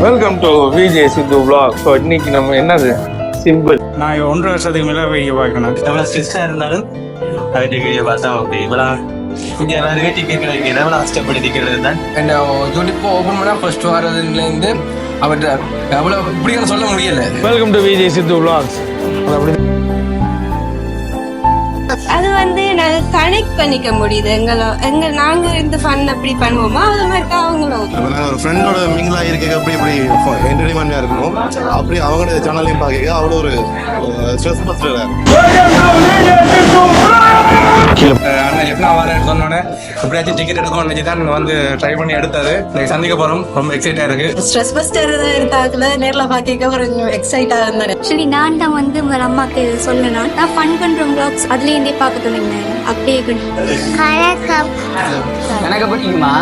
Welcome to Vijay Siddhu vlog. So இன்னைக்கு நம்ம என்னது சிம்பிள். நான் 1.5 வருஷத்துக்கு மேலே வீடியோ பார்க்கணும். எவ்வளோ ஸ்ட்ரெஸ்ஸாக இருந்தாலும் அதுக்கு வீடியோ பார்த்தா அப்படி இவ்வளோ இங்கே எல்லாருமே டிக்கெட் கிடைக்கிறது எவ்வளோ கஷ்டப்படுத்திக்கிறது தான். அண்ட் யூடியூப் ஓப்பன் பண்ணால் ஃபர்ஸ்ட் வரதுலேருந்து அவர்கிட்ட அவ்வளோ இப்படின்னு சொல்ல முடியல. Welcome to Vijay Siddhu vlogs. அப்படி அது வந்து நாங்க கனெக்ட் பண்ணிக்க முடியுது. நாங்க இந்த ஃபன் அப்படி பண்ணுவோமா அது மாதிரி தான் அவங்களும் ஒரு ஃப்ரெண்டோட மிங்கிலா இருக்க அப்படி என்டர்டைன்மெண்டா இருக்கணும். அப்படி அவங்களோட சேனலையும் பார்க்க அவ்வளோ ஒரு ஸ்ட்ரெஸ் பஸ்டர். அண்ணன் எப்படின்னா வரேன்னு சொன்னோன்னே எப்படியாச்சும் டிக்கெட் எடுக்கணும்னு நினச்சி தான் வந்து ட்ரை பண்ணி எடுத்தது. இன்னைக்கு சந்திக்க போகிறோம். ரொம்ப எக்ஸைட்டாக இருக்கு. ஸ்ட்ரெஸ் பஸ்டர் எடுத்தாக்கல நேரில் பார்க்க கொஞ்சம் எக்ஸைட்டாக இருந்தேன். ஆக்சுவலி நான் தான் வந்து உங்கள் அம்மாவுக்கு சொல்லணும், நான் ஃபன் பண்ணுற வ்ளாக்ஸ் அதுலேருந்தே பார்க்க தொடங்கினேன். அப்படியே எனக்கு பிடிக்குமா?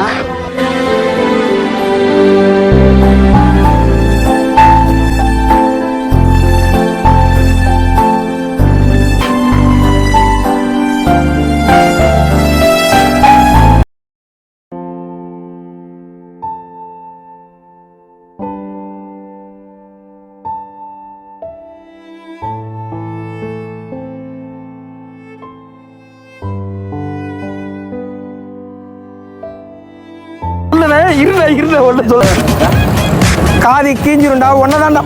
இருந்த ஒன்று சொல்ல காதி கீஞ்சிருண்டா ஒன்னதாண்டா.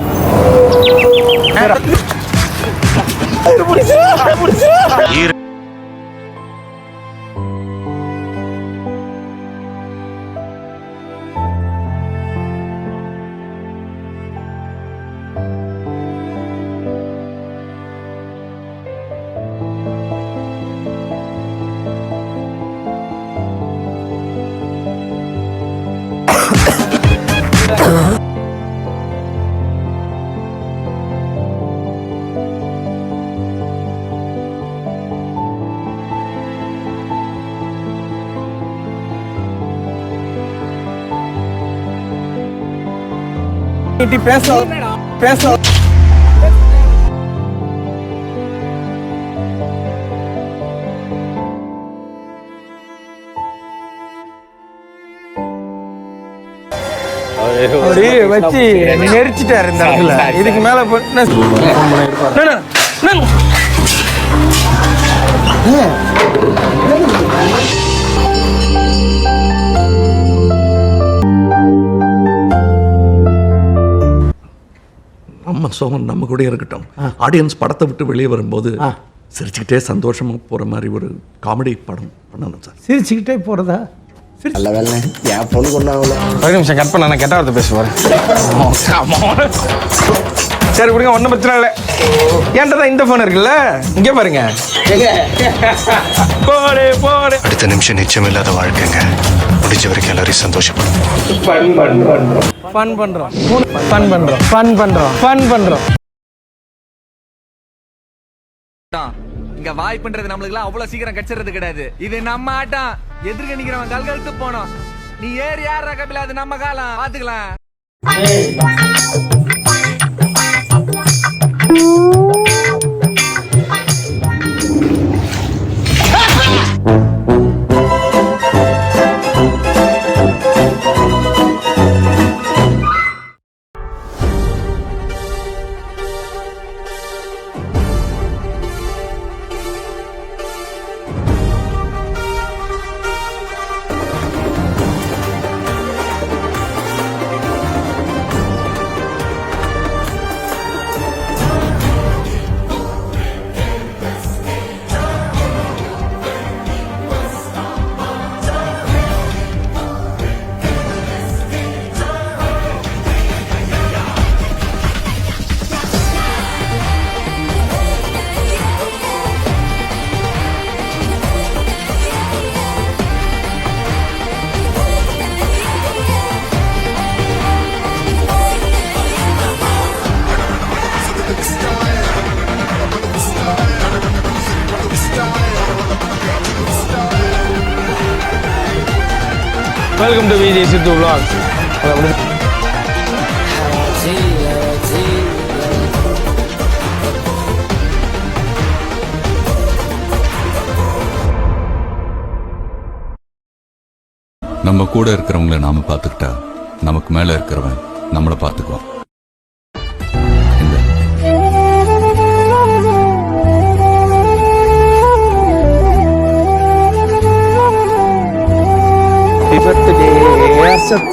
பேசலாம் பேசலாம். வச்சு நெரிச்சிட்டாரு இந்த இடத்துல. இதுக்கு மேல நம்ம சோமன் நம்ம கூட இருக்கட்டும். ஆடியன்ஸ் படத்தை விட்டு வெளியே வரும்போது சிரிச்சுக்கிட்டே சந்தோஷமா போற மாதிரி ஒரு காமெடி படம் பண்ணணும் சார். சிரிச்சுக்கிட்டே போறதா? நல்ல வேலை என் பொண்ணு கொண்டாங்கள. ஒரு நிமிஷம் கட் பண்ண, நான் கெட்ட வார்த்தை பேசுவார். சரி விடுங்க, ஒன்றும் பிரச்சனை இல்லை. ஏன்டா இந்த ஃபோன் இருக்குல்ல, இங்கே பாருங்க. போடு போடு. அடுத்த நிமிஷம் நிச்சயமில்லாத வாழ்க்கைங்க. முடிஞ்ச வரைக்கும் எல்லாரையும் சந்தோஷப்படும். ஃபன் பண்றோம் ஃபன் பண்றோம் ஃபன் பண்றோம் ஃபன் பண்றோம். இங்க வாய்ப்புன்றது நம்மளுக்குலாம் அவ்வளவு சீக்கிரம் கிடைச்சிறது கிடையாது. இது நம்ம ஆட்டம். எதிர்க்க நிக்கிறவன் கல்கழுத்து போனோம். நீ ஏறி யார் ரகபில, அது நம்ம காலம். பாத்துக்கலாம். Welcome to Vijay Siddhu vlogs. நம்ம கூட இருக்கிறவங்கள நாம பார்த்துக்கிட்டா நமக்கு மேல இருக்கிறவன் நம்மளை பார்த்துக்குவோம். Happy birthday, Asad.